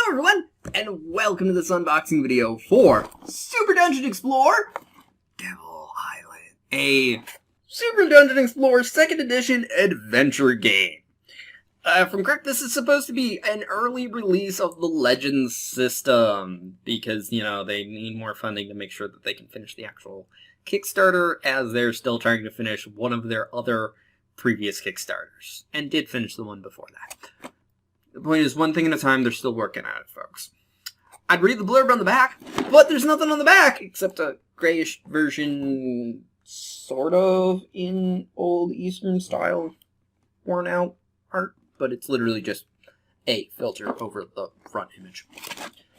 Hello everyone, and welcome to this unboxing video for Super Dungeon Explorer Devil Island, a Super Dungeon Explorer 2nd Edition adventure game. From correct, this is supposed to be an early release of the Legends system, because, you know, they need more funding to make sure that they can finish the actual Kickstarter, as they're still trying to finish one of their other previous Kickstarters, and did finish the one before that. The point is, one thing at a time, they're still working on it, folks. I'd read the blurb on the back, but there's nothing on the back except a grayish version, sort of, in old Eastern style, worn out art, but it's literally just a filter over the front image.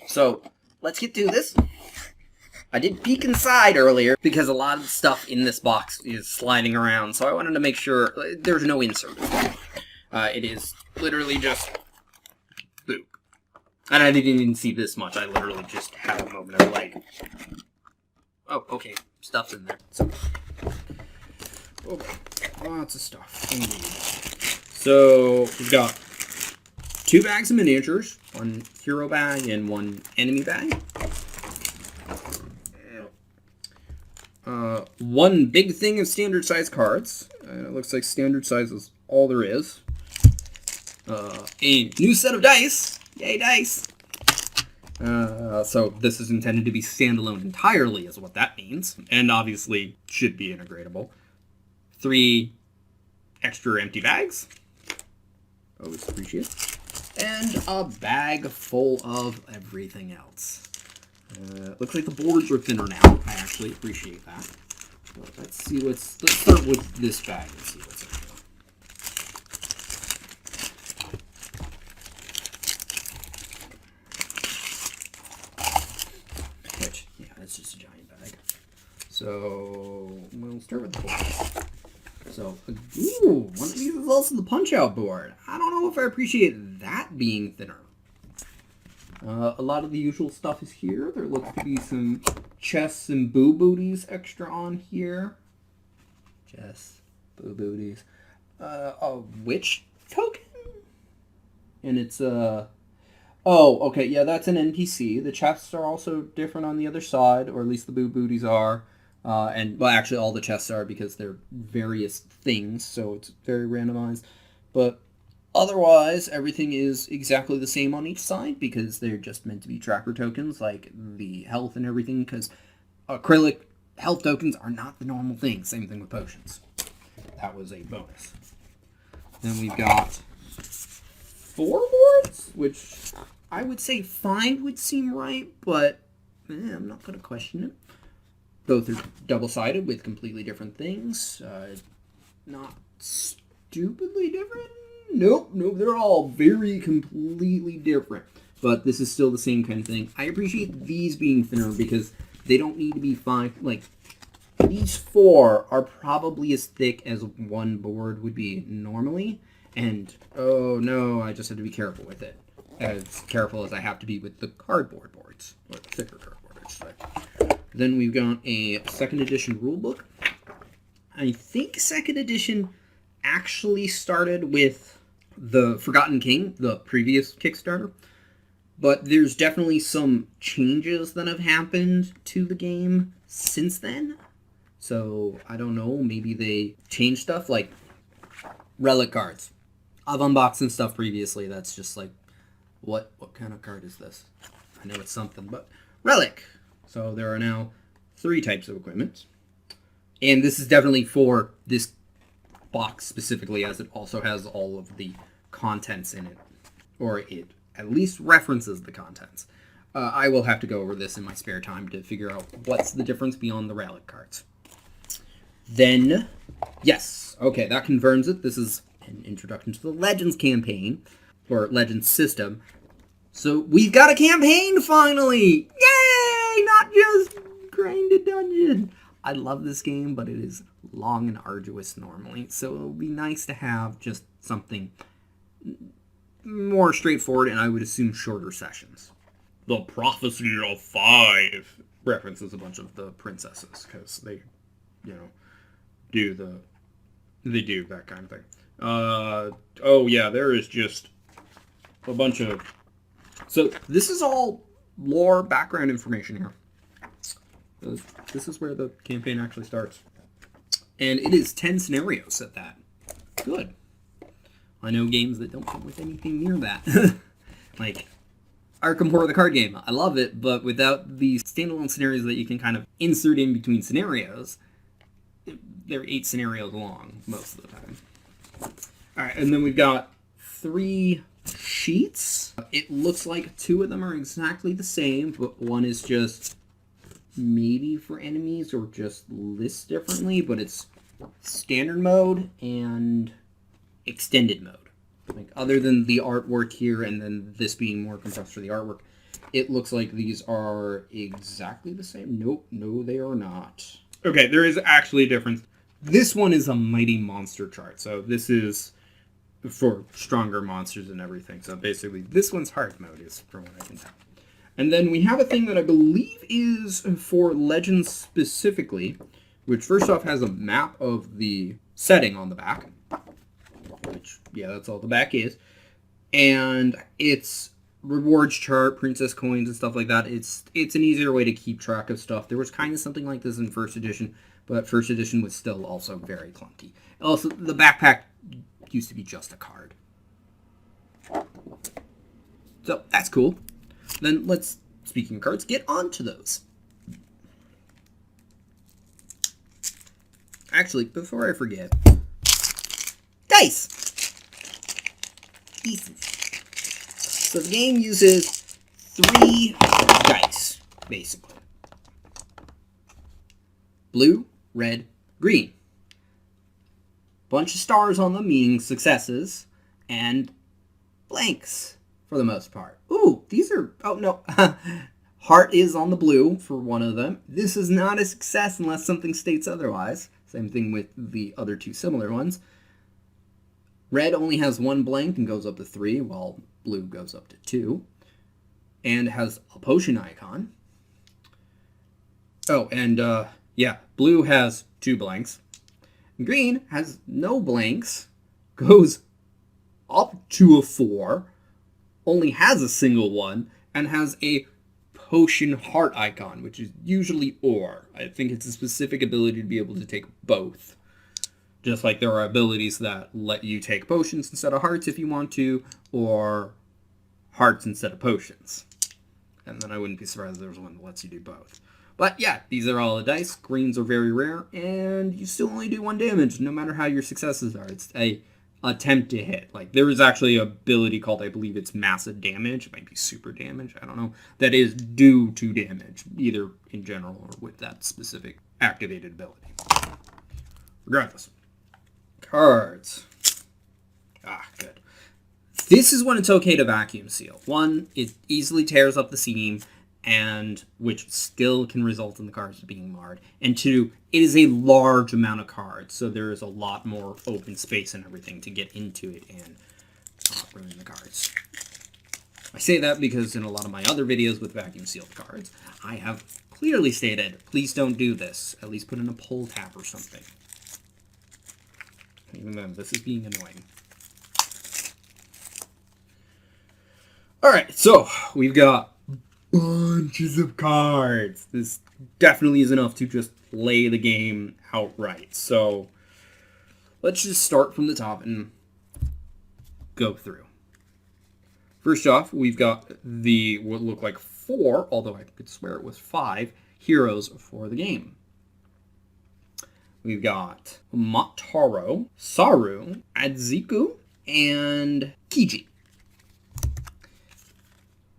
So, let's get to this. I did peek inside earlier, because a lot of the stuff in this box is sliding around, so I wanted to make sure there's no insert. It is literally just boop. And I didn't even see this much. I literally just had a moment of like, oh, okay, stuff's in there. So, okay, lots of stuff indeed. So we've got 2 bags of miniatures, 1 hero bag and 1 enemy bag. 1 big thing of standard size cards. It looks like standard size is all there is. A new set of dice. Yay, dice! So this is intended to be standalone entirely, is what that means. And obviously should be integratable. 3 extra empty bags. Always appreciate. And a bag full of everything else. Looks like the boards are thinner now. I actually appreciate that. But let's start with this bag and see what's in here. It's just a giant bag. So, we'll start with the board. So, ooh, one of these is also the punch-out board. I don't know if I appreciate that being thinner. A lot of the usual stuff is here. There looks to be some chests and boo-booties extra on here. Chests, boo-booties. A witch token? And it's, oh, okay, yeah, that's an NPC. The chests are also different on the other side, or at least the boo-booties are. And, well, actually, all the chests are because they're various things, so it's very randomized. But otherwise, everything is exactly the same on each side because they're just meant to be tracker tokens, like the health and everything, because acrylic health tokens are not the normal thing. Same thing with potions. That was a bonus. Then we've got 4 boards, which I would say 5 would seem right, but I'm not going to question it. Both are double-sided with completely different things. Not stupidly different? Nope, they're all very completely different. But this is still the same kind of thing. I appreciate these being thinner because they don't need to be 5. Like, these 4 are probably as thick as 1 board would be normally. And, oh no, I just have to be careful with it. As careful as I have to be with the cardboard boards. Or the thicker cardboard, I should say. Then we've got a 2nd edition rulebook. I think 2nd edition actually started with the Forgotten King, the previous Kickstarter. But there's definitely some changes that have happened to the game since then. So, I don't know, maybe they changed stuff, like relic cards. I've unboxed some stuff previously that's just like, what kind of card is this? I know it's something, but relic! So there are now 3 types of equipment. And this is definitely for this box specifically, as it also has all of the contents in it. Or it at least references the contents. I will have to go over this in my spare time to figure out what's the difference beyond the relic cards. Then, yes, okay, that confirms it. This is an introduction to the Legends campaign, or Legends system. So we've got a campaign finally! Yay! Not just grind a dungeon. I love this game, but it is long and arduous normally, so it'll be nice to have just something more straightforward, and I would assume shorter sessions. The Prophecy of 5 references a bunch of the princesses, because they, you know, do that kind of thing. Oh yeah, there is just a bunch of So this is all lore background information here. This is where the campaign actually starts. And it is 10 scenarios at that. Good. I know games that don't come with anything near that. Like Arkham Horror the card game. I love it, but without the standalone scenarios that you can kind of insert in between scenarios, they're 8 scenarios long most of the time. Alright, and then we've got 3 sheets. It looks like 2 of them are exactly the same, but one is just maybe for enemies or just lists differently, but it's standard mode and extended mode. Like, other than the artwork here and then this being more compressed for the artwork, it looks like these are exactly the same. Nope, no they are not. Okay, there is actually a difference. This one is a mighty monster chart, so this is for stronger monsters and everything. So basically, this one's hard mode, is from what I can tell. And then we have a thing that I believe is for Legends specifically, which first off has a map of the setting on the back. Which, yeah, that's all the back is. And it's rewards chart, princess coins, and stuff like that. It's an easier way to keep track of stuff. There was kind of something like this in first edition, but first edition was still also very clunky. Also, the backpack used to be just a card. So, that's cool. Then let's, speaking of cards, get on to those. Actually, before I forget, dice! Pieces. So the game uses 3 dice, basically. Blue, red, green. Bunch of stars on them, meaning successes, and blanks, for the most part. Ooh, these are, oh no, heart is on the blue for one of them. This is not a success unless something states otherwise. Same thing with the other 2 similar ones. Red only has 1 blank and goes up to 3, while blue goes up to 2. And has a potion icon. Oh, and yeah, blue has 2 blanks. Green has no blanks, goes up to a 4, only has a single one, and has a potion heart icon, which is usually or. I think it's a specific ability to be able to take both. Just like there are abilities that let you take potions instead of hearts if you want to, or hearts instead of potions. And then I wouldn't be surprised if there was one that lets you do both. But yeah, these are all the dice. Greens are very rare, and you still only do 1 damage, no matter how your successes are. It's a attempt to hit. Like, there is actually an ability called, I believe it's massive damage. It might be super damage, I don't know. That is due to damage, either in general or with that specific activated ability. Regardless. Cards. Ah, good. This is when it's okay to vacuum seal. 1, it easily tears up the seam, and which still can result in the cards being marred. And 2, it is a large amount of cards, so there is a lot more open space and everything to get into it and ruin the cards. I say that because in a lot of my other videos with vacuum sealed cards, I have clearly stated, please don't do this. At least put in a pull tab or something. Even then, this is being annoying. Alright, so we've got bunches of cards. This definitely is enough to just play the game outright. So let's just start from the top and go through. First off, we've got the what look like 4, although I could swear it was 5, heroes for the game. We've got Motaro, Saru, Adziku, and Kiji.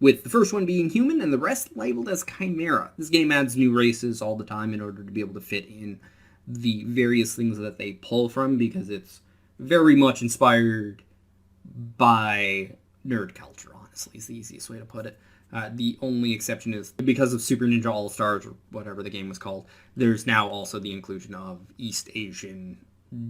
With the first one being human and the rest labeled as Chimera. This game adds new races all the time in order to be able to fit in the various things that they pull from, because it's very much inspired by nerd culture, honestly, is the easiest way to put it. The only exception is because of Super Ninja All-Stars, or whatever the game was called, there's now also the inclusion of East Asian,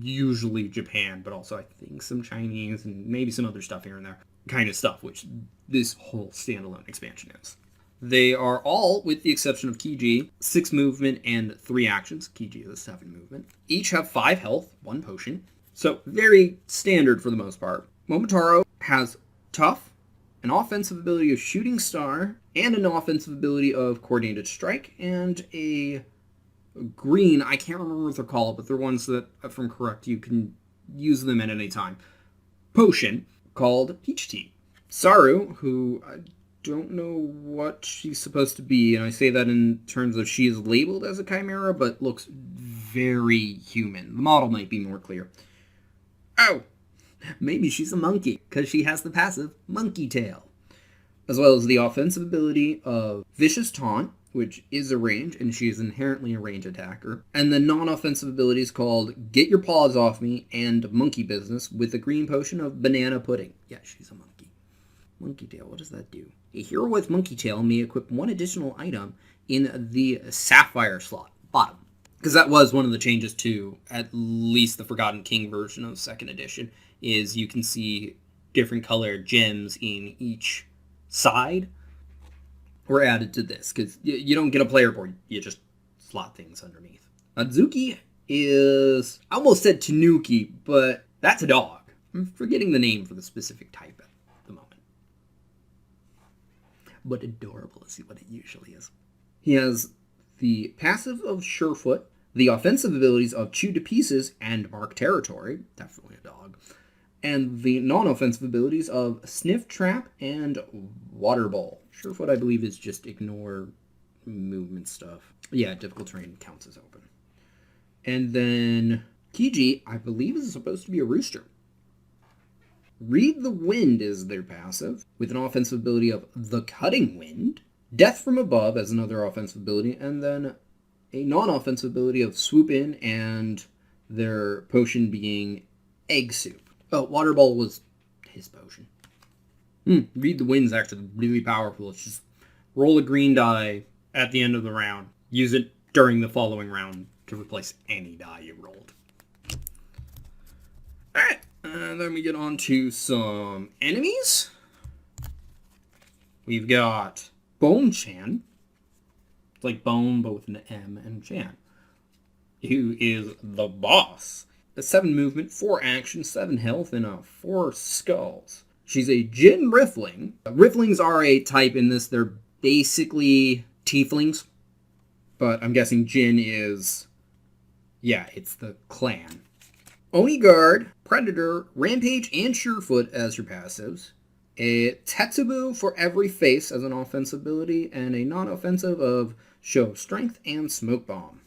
usually Japan, but also I think some Chinese and maybe some other stuff here and there kind of stuff, which this whole standalone expansion is. They are all, with the exception of Kiji, 6 movement and 3 actions. Kiji is 7 movement. Each have 5 health, 1 potion. So very standard for the most part. Momotaro has tough, an offensive ability of Shooting Star, and an offensive ability of Coordinated Strike, and a green, I can't remember what they're called, but they're ones that, if I'm correct, you can use them at any time, potion called Peach Tea. Saru, who I don't know what she's supposed to be, and I say that in terms of she is labeled as a chimera, but looks very human. The model might be more clear. Oh, maybe she's a monkey, because she has the passive Monkey Tail. As well as the offensive ability of Vicious Taunt, which is a range, and she is inherently a range attacker. And the non-offensive abilities called Get Your Paws Off Me and Monkey Business with a green potion of Banana Pudding. Yeah, she's a monkey. Monkey Tail, what does that do? A hero with Monkey Tail may equip one additional item in the Sapphire slot, bottom. Because that was one of the changes to, at least the Forgotten King version of 2nd edition, is you can see different colored gems in each side were added to this, because you don't get a player board, you just slot things underneath. Adzuki is, I almost said Tanuki, but that's a dog. I'm forgetting the name for the specific type at the moment. But adorable is what it usually is. He has the passive of Surefoot, the offensive abilities of Chew to Pieces and Mark Territory, definitely a dog, and the non-offensive abilities of Sniff Trap and Water Bowl. Surefoot, I believe, is just ignore movement stuff. Yeah, difficult terrain counts as open. And then Kiji, I believe, is supposed to be a rooster. Read the Wind is their passive, with an offensive ability of The Cutting Wind, Death from Above as another offensive ability, and then a non-offensive ability of Swoop In, and their potion being Egg Soup. Oh, Water Ball was his potion. Read the Wind's actually really powerful. It's just roll a green die at the end of the round. Use it during the following round to replace any die you rolled. Alright, and then we get on to some enemies. We've got Bone Chan. It's like Bone, but with an M, and Chan, who is the boss. A 7 movement, 4 action, 7 health, and 4 skulls. She's a Jin Riffling. Rifflings are a type in this. They're basically tieflings. But I'm guessing Jin is... yeah, it's the clan. Oni Guard, Predator, Rampage, and Surefoot as your passives. A Tetsubu for every face as an offensive ability. And a non-offensive of Show Strength and Smoke Bomb.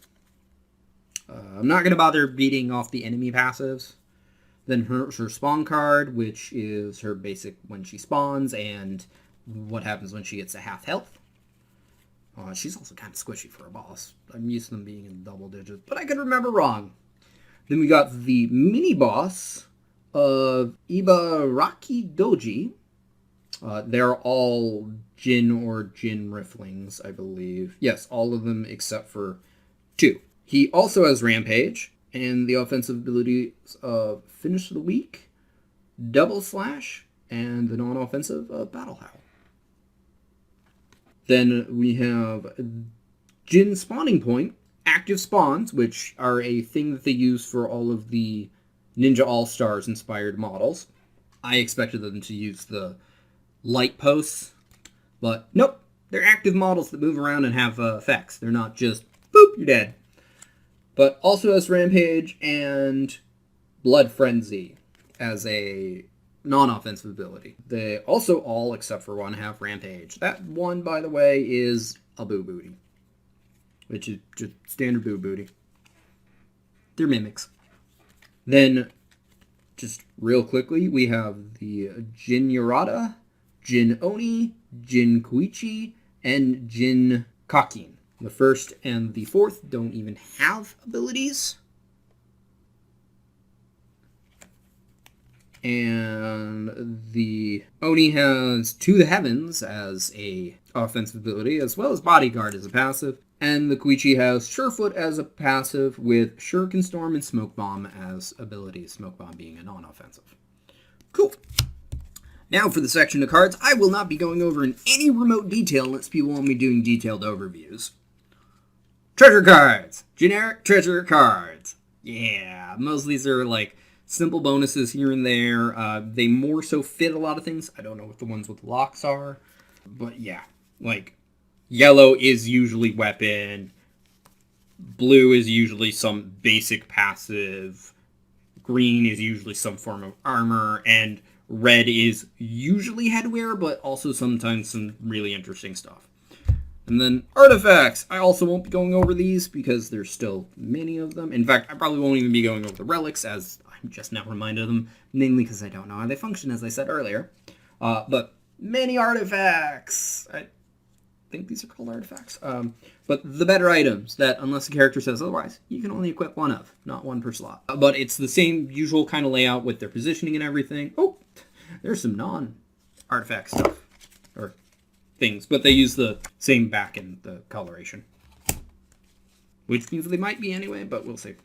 I'm not going to bother beating off the enemy passives. Then her spawn card, which is her basic when she spawns, and what happens when she gets a half health. She's also kind of squishy for a boss. I'm used to them being in double digits, but I could remember wrong. Then we got the mini-boss of Ibaraki Doji. They're all Jin or Jin Rifflings, I believe. Yes, all of them except for 2. He also has Rampage, and the offensive abilities of Finish the Weak, Double Slash, and the non-offensive Battle Howl. Then we have Jin Spawning Point, active spawns, which are a thing that they use for all of the Ninja All-Stars inspired models. I expected them to use the light posts, but nope. They're active models that move around and have effects. They're not just, boop, you're dead. But also has Rampage and Blood Frenzy as a non-offensive ability. They also all, except for one, have Rampage. That one, by the way, is a Boo Booty, which is just standard Boo Booty. They're mimics. Then, just real quickly, we have the Jin Yurata, Jin Oni, Jin Koichi, and Jin Kakin. The first and the fourth don't even have abilities. And the Oni has To the Heavens as a offensive ability, as well as Bodyguard as a passive. And the Koichi has Surefoot as a passive, with Shuriken Storm and Smoke Bomb as abilities, Smoke Bomb being a non-offensive. Cool. Now for the section of cards, I will not be going over in any remote detail unless people want me doing detailed overviews. Treasure cards! Generic treasure cards. Yeah, most of these are like simple bonuses here and there. They more so fit a lot of things. I don't know what the ones with locks are. But yeah, like, yellow is usually weapon. Blue is usually some basic passive. Green is usually some form of armor. And red is usually headwear, but also sometimes some really interesting stuff. And then artifacts. I also won't be going over these because there's still many of them. In fact, I probably won't even be going over the relics, as I'm just now reminded of them, mainly because I don't know how they function, as I said earlier. But many artifacts. I think these are called artifacts. But the better items that, unless the character says otherwise, you can only equip one of, not one per slot. But it's the same usual kind of layout with their positioning and everything. Oh, there's some non-artifact stuff. Or things, but they use the same back in the coloration. Which means they might be anyway, but we'll see.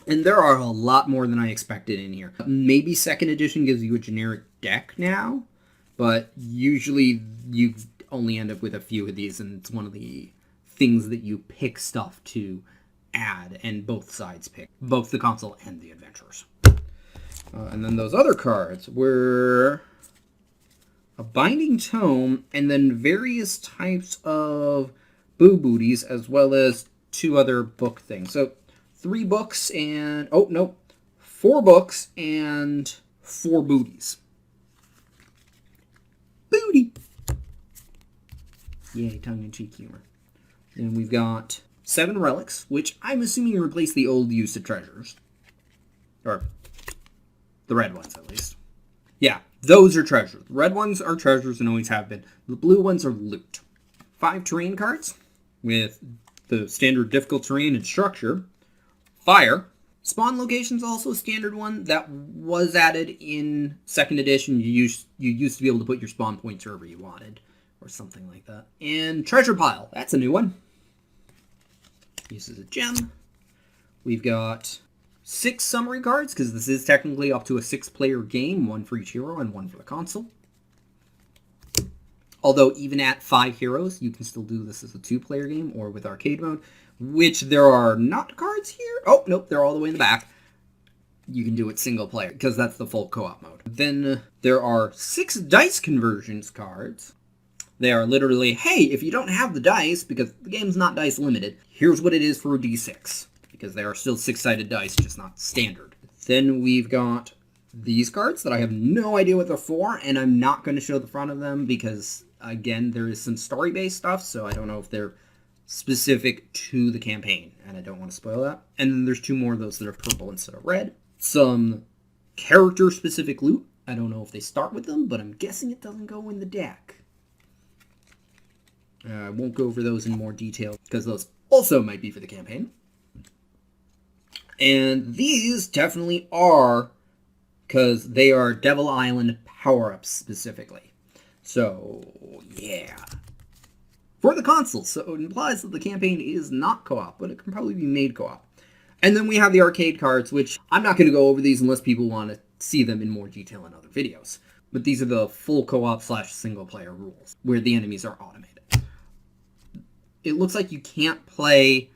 And there are a lot more than I expected in here. Maybe second edition gives you a generic deck now, but usually you only end up with a few of these, and it's one of the things that you pick stuff to add, and both sides pick, both the console and the adventurers. And then those other cards were a binding tome, and then various types of booties, as well as 2 other book things. So 3 books and... oh, no. 4 books and 4 booties. Booty! Yay, tongue-in-cheek humor. Then we've got 7 relics, which I'm assuming replace the old use of treasures. Or the red ones, at least. Yeah, those are treasures. The red ones are treasures and always have been. The blue ones are loot. 5 terrain cards with the standard difficult terrain and structure. Fire. Spawn location's also a standard one that was added in 2nd edition. You used to be able to put your spawn points wherever you wanted, or something like that. And treasure pile. That's a new one. Uses a gem. We've got 6 summary cards, because this is technically up to a 6-player game, 1 for each hero and 1 for the console. Although even at 5 heroes, you can still do this as a 2-player game or with arcade mode, which there are not cards here. Oh, nope, they're all the way in the back. You can do it single player, because that's the full co-op mode. Then there are 6 dice conversions cards. They are literally, hey, if you don't have the dice, because the game's not dice limited, here's what it is for a d6. Because they are still 6-sided dice, just not standard. Then we've got these cards that I have no idea what they're for, and I'm not going to show the front of them because, again, there is some story-based stuff, so I don't know if they're specific to the campaign, and I don't want to spoil that. And then there's 2 more of those that are purple instead of red. Some character-specific loot. I don't know if they start with them, but I'm guessing it doesn't go in the deck. I won't go over those in more detail, because those also might be for the campaign. And these definitely are, because they are Devil Island power-ups specifically. So, yeah. For the console, so it implies that the campaign is not co-op, but it can probably be made co-op. And then we have the arcade cards, which I'm not going to go over these unless people want to see them in more detail in other videos. But these are the full co-op / single-player rules, where the enemies are automated. It looks like you can't play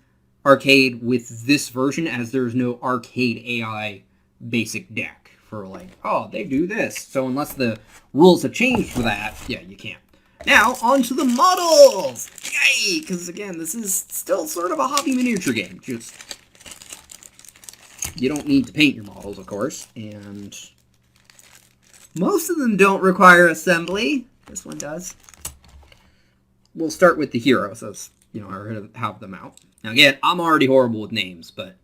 arcade with this version, as there's no arcade AI basic deck for like, oh, they do this. So unless the rules have changed for that, yeah, you can't. Now, on to the models! Yay! Because again, this is still sort of a hobby miniature game. Just, you don't need to paint your models, of course, and most of them don't require assembly. This one does. We'll start with the heroes, as you know, I already have them out. Now again, I'm already horrible with names, but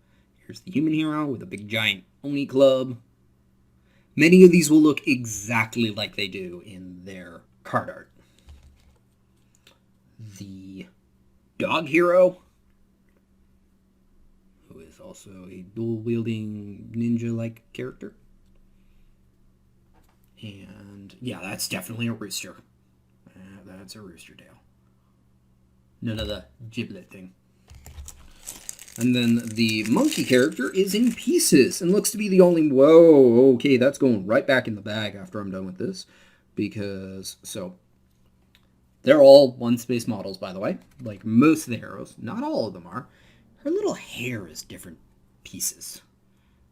here's the human hero with a big giant Oni club. Many of these will look exactly like they do in their card art. The dog hero, who is also a dual-wielding ninja-like character. And yeah, that's definitely a rooster. That's a rooster tail. None of the giblet thing. And then the monkey character is in pieces and looks to be the only... Whoa, okay, that's going right back in the bag after I'm done with this. Because, so, they're all one-space models, by the way. Like most of the heroes. Not all of them are. Her little hair is different pieces.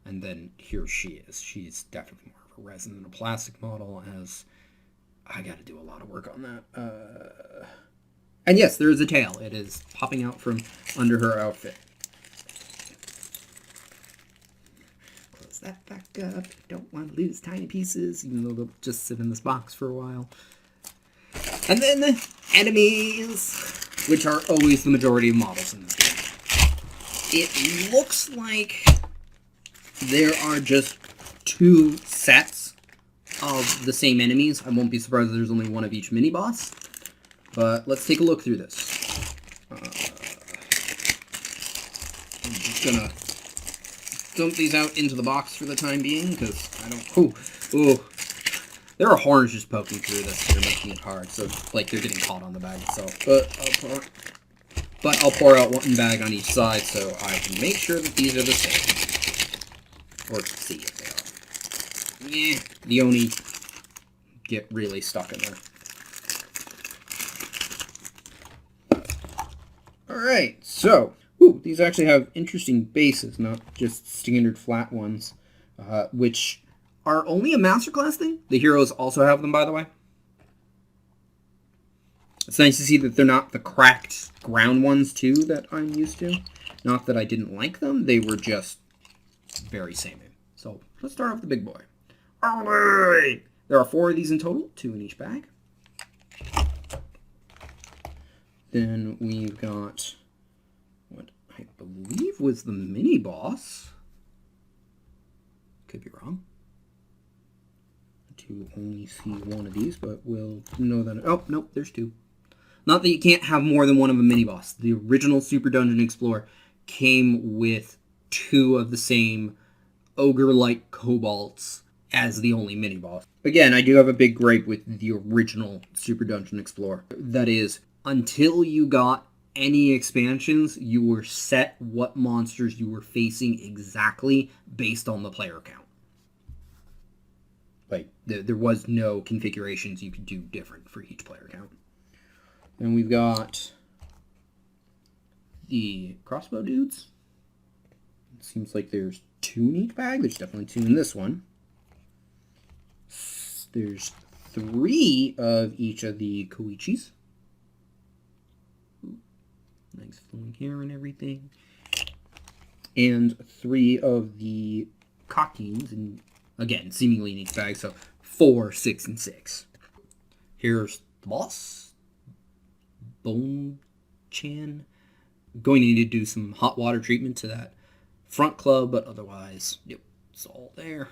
And then here she is. She's definitely more of a resin than a plastic model, as I got to do a lot of work on that. And yes, there is a tail. It is popping out from under her outfit. Close that back up. Don't want to lose tiny pieces, even though they'll just sit in this box for a while. And then the enemies, which are always the majority of models in this game. It looks like there are just 2 sets of the same enemies. I won't be surprised if there's only one of each mini-boss. But let's take a look through this. I'm just gonna dump these out into the box for the time being, because I don't... Ooh. There are horns just poking through this. They're making it hard, so like they're getting caught on the bag itself. But I'll pour out one bag on each side so I can make sure that these are the same. Or see if they are. The Oni get really stuck in there. Alright, so these actually have interesting bases, not just standard flat ones, which are only a masterclass thing. The heroes also have them, by the way. It's nice to see that they're not the cracked ground ones, too, that I'm used to. Not that I didn't like them, they were just very samey. So, let's start off with the big boy. Alright! There are 4 of these in total, 2 in each bag. Then we've got what I believe was the mini-boss. Could be wrong. To only see one of these, but we'll know that... Oh, nope, there's 2. Not that you can't have more than one of a mini-boss. The original Super Dungeon Explorer came with 2 of the same ogre-like kobolds as the only mini-boss. Again, I do have a big gripe with the original Super Dungeon Explorer. That is, until you got any expansions, you were set what monsters you were facing exactly based on the player count. Like, there was no configurations you could do different for each player count. And we've got the crossbow dudes. It seems like there's 2 in each bag. There's definitely 2 in this one. There's 3 of each of the Koichis. Nice flowing hair and everything. And 3 of the Kakins, and again, seemingly in each bag, so 4, 6, and 6. Here's the boss, Bone Chan. Going to need to do some hot water treatment to that front club, but otherwise, yep, it's all there.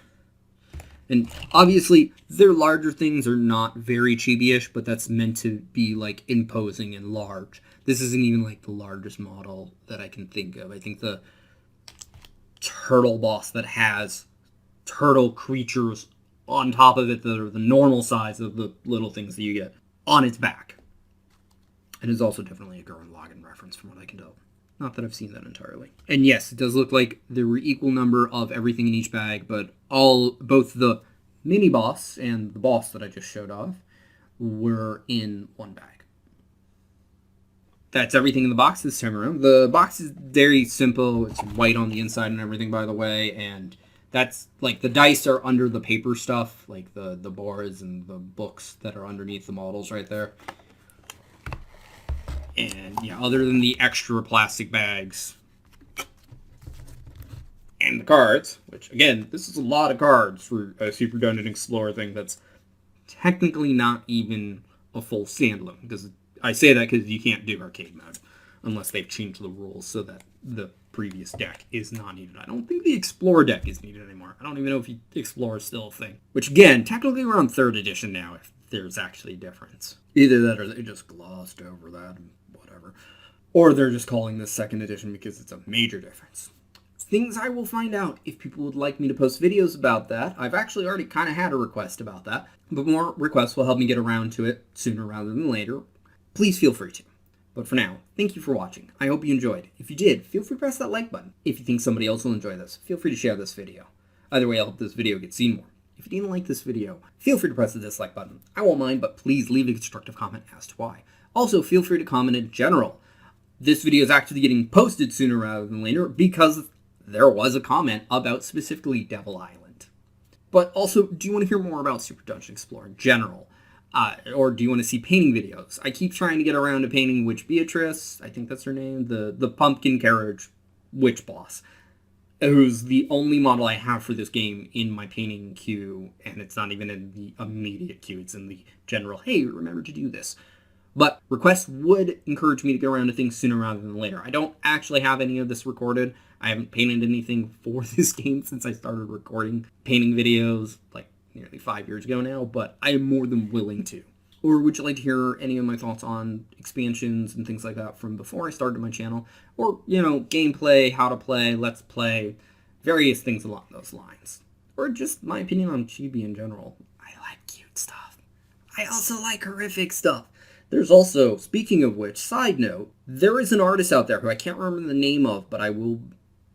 And obviously, their larger things are not very chibi-ish, but that's meant to be like imposing and large. This isn't even like the largest model that I can think of. I think the turtle boss that has turtle creatures on top of it that are the normal size of the little things that you get on its back. It is also definitely a Gurren Lagann reference from what I can tell. Not that I've seen that entirely. And yes, it does look like there were equal number of everything in each bag, but both the mini-boss and the boss that I just showed off were in one bag. That's everything in the box this time around. The box is very simple. It's white on the inside and everything, by the way, and that's, like, the dice are under the paper stuff, like the boards and the books that are underneath the models right there. And, yeah, other than the extra plastic bags and the cards, which, again, this is a lot of cards for a Super Dungeon Explorer thing that's technically not even a full standalone, because I say that because you can't do arcade mode unless they've changed the rules so that the previous deck is not needed. I don't think the Explorer deck is needed anymore. I don't even know if Explorer is still a thing. Which, again, technically we're on 3rd edition now, if there's actually a difference. Either that or they just glossed over that and whatever. Or they're just calling this 2nd edition because it's a major difference. Things I will find out if people would like me to post videos about that. I've actually already kind of had a request about that, but more requests will help me get around to it sooner rather than later. Please feel free to. But for now, thank you for watching. I hope you enjoyed. If you did, feel free to press that like button. If you think somebody else will enjoy this, feel free to share this video. Either way, I hope this video gets seen more. If you didn't like this video, feel free to press the dislike button. I won't mind, but please leave a constructive comment as to why. Also, feel free to comment in general. This video is actually getting posted sooner rather than later because there was a comment about specifically Devil Island. But also, do you want to hear more about Super Dungeon Explorer in general? Or do you want to see painting videos? I keep trying to get around to painting Witch Beatrice, I think that's her name, the pumpkin carriage witch boss, who's the only model I have for this game in my painting queue, and it's not even in the immediate queue, it's in the general, hey, remember to do this. But requests would encourage me to get around to things sooner rather than later. I don't actually have any of this recorded. I haven't painted anything for this game since I started recording painting videos, like nearly 5 years ago now, but I am more than willing to. Or would you like to hear any of my thoughts on expansions and things like that from before I started my channel? Or, gameplay, how to play, let's play, various things along those lines. Or just my opinion on chibi in general. I like cute stuff. I also like horrific stuff. There's also, speaking of which, side note, there is an artist out there who I can't remember the name of, but I will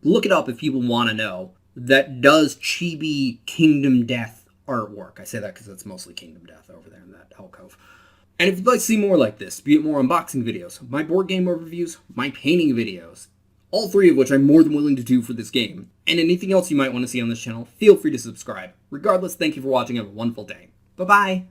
look it up if people want to know, that does chibi Kingdom Death artwork. I say that because it's mostly Kingdom Death over there in that alcove. And if you'd like to see more like this, be it more unboxing videos, my board game overviews, my painting videos, all three of which I'm more than willing to do for this game, and anything else you might want to see on this channel, feel free to subscribe. Regardless, thank you for watching and have a wonderful day. Bye-bye!